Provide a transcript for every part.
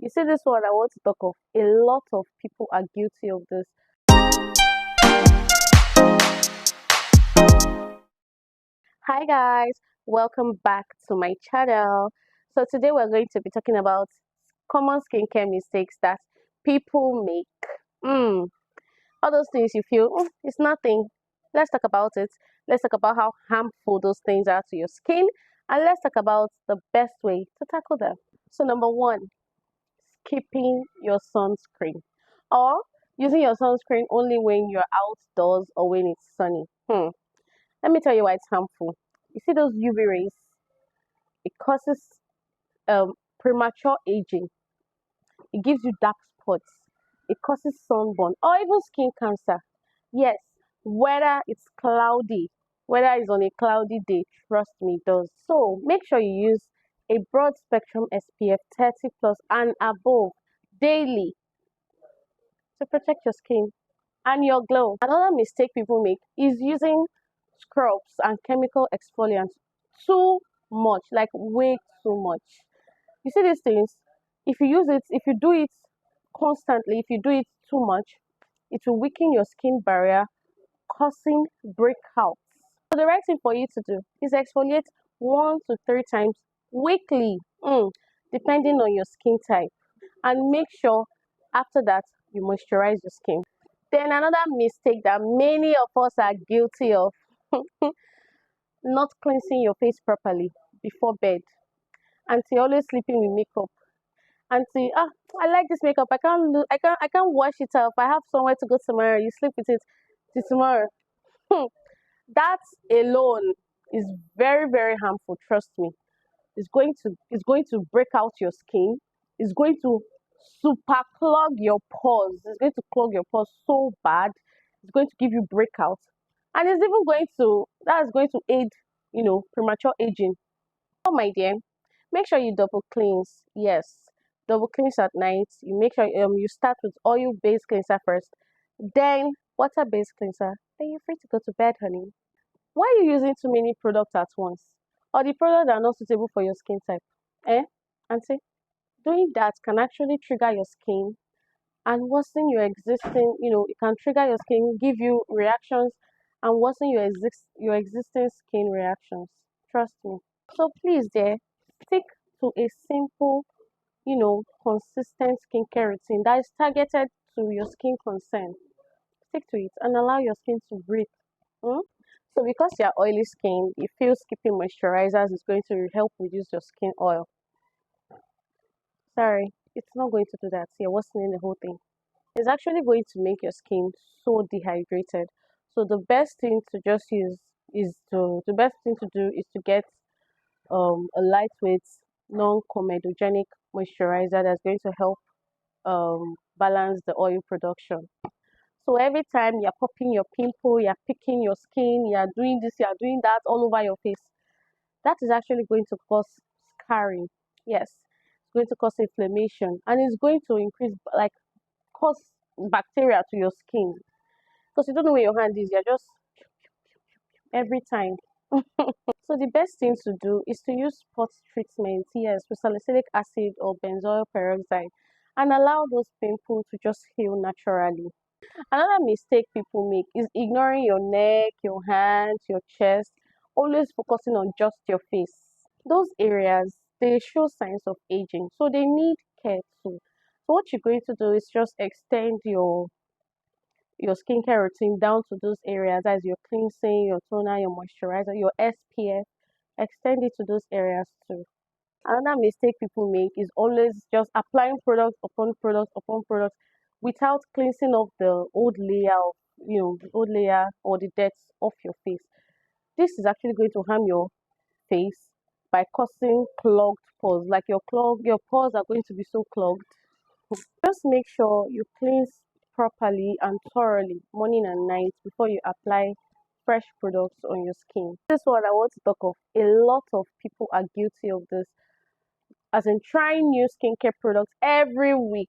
You see this one I want to talk of. A lot of people are guilty of this. Hi guys, welcome back to my channel. So today we're going to be talking about common skincare mistakes that people make. All those things you feel it's nothing. Let's talk about it. Let's talk about how harmful those things are to your skin, and let's talk about the best way to tackle them. So number one, skipping your sunscreen, or using your sunscreen only when you're outdoors or when it's sunny. Let me tell you why it's harmful. You see those UV rays? It causes premature aging. It gives you dark spots. It causes sunburn or even skin cancer. Yes, whether it's cloudy, whether it's on a cloudy day, trust me, it does. So make sure you use a broad spectrum SPF 30 plus and above daily to protect your skin and your glow. Another mistake people make is using scrubs and chemical exfoliants too much, like way too much. You see these things, if you do it constantly, if you do it too much, it will weaken your skin barrier, causing breakouts. So the right thing for you to do is exfoliate 1 to 3 times weekly, depending on your skin type, and make sure after that you moisturize your skin. Then another mistake that many of us are guilty of, not cleansing your face properly before bed. Auntie always sleeping with makeup. Auntie, I like this makeup. I can't wash it off. I have somewhere to go tomorrow. You sleep with it till tomorrow. That alone is very, very harmful. Trust me. It's going to break out your skin. It's going to super clog your pores. It's going to clog your pores so bad. It's going to give you breakouts, and it's even going to aid, premature aging. Oh my dear, make sure you double cleanse. Yes, double cleanse at night. You make sure you start with oil based cleanser first, then water based cleanser. Then you're free to go to bed, honey. Why are you using too many products at once? Or the products that are not suitable for your skin type? Eh? Auntie? Doing that can actually trigger your skin and worsen your existing, it can trigger your skin, give you reactions and worsen your existing skin reactions. Trust me. So please there, stick to a simple, consistent skincare routine that is targeted to your skin concern. Stick to it and allow your skin to breathe. Mm? So because you're oily skin, you feel skipping moisturizers is going to help reduce your skin oil. Sorry, it's not going to do that. You're worsening the whole thing. It's actually going to make your skin so dehydrated. So the best thing to just use the best thing to do is to get a lightweight, non-comedogenic moisturizer that's going to help balance the oil production. So every time you're popping your pimple, you're picking your skin, you're doing this, you're doing that all over your face, that is actually going to cause scarring. Yes, it's going to cause inflammation and it's going to cause bacteria to your skin because you don't know where your hand is. You're just every time. So the best thing to do is to use spot treatment, yes, with salicylic acid or benzoyl peroxide, and allow those pimples to just heal naturally. Another mistake people make is ignoring your neck, your hands, your chest, always focusing on just your face. Those areas, they show signs of aging, so they need care too. So what you're going to do is just extend your skincare routine down to those areas, as your cleansing, your toner, your moisturizer, your SPF. Extend it to those areas too. Another mistake people make is always just applying products upon products upon products without cleansing off the old layer of, the old layer or the dirt off your face. This is actually going to harm your face by causing clogged pores. Like your pores are going to be so clogged. Just make sure you cleanse properly and thoroughly morning and night before you apply fresh products on your skin. This one I want to talk of. A lot of people are guilty of this, as in trying new skincare products every week.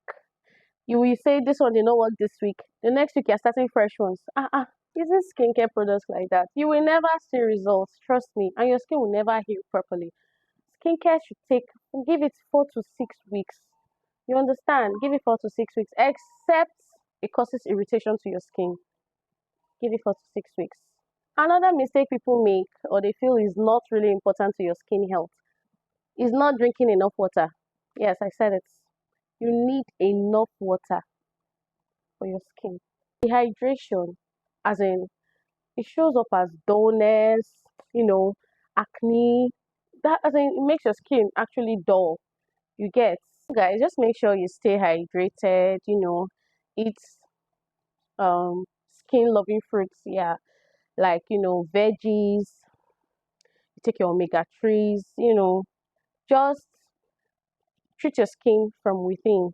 You will say this one did not work this week. The next week you're starting fresh ones. Using skincare products like that, you will never see results. Trust me, and your skin will never heal properly. Skincare should give it 4 to 6 weeks You understand? Give it 4 to 6 weeks, except it causes irritation to your skin. Give it 4 to 6 weeks. Another mistake people make or they feel is not really important to your skin health is not drinking enough water. Yes, I said it. You need enough water for your skin. Dehydration, as in, it shows up as dullness, you know, acne. That as in, it makes your skin actually dull. You get, guys. Just make sure you stay hydrated. Eat skin loving fruits. Yeah, like veggies. Take your omega 3s. Just treat your skin from within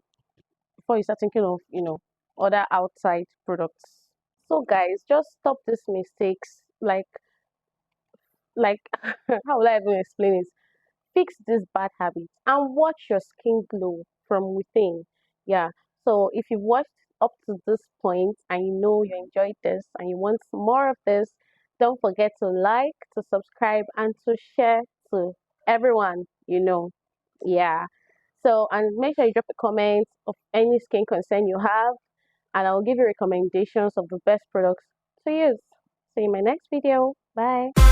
before you start thinking of other outside products. So guys, just stop these mistakes. Like how will I even explain it? Fix these bad habits and watch your skin glow from within. Yeah. So if you've watched up to this point and you know you enjoyed this and you want more of this, don't forget to like, to subscribe, and to share to everyone you know. Yeah. So, and make sure you drop a comment of any skin concern you have, and I'll give you recommendations of the best products to use. See you in my next video. Bye.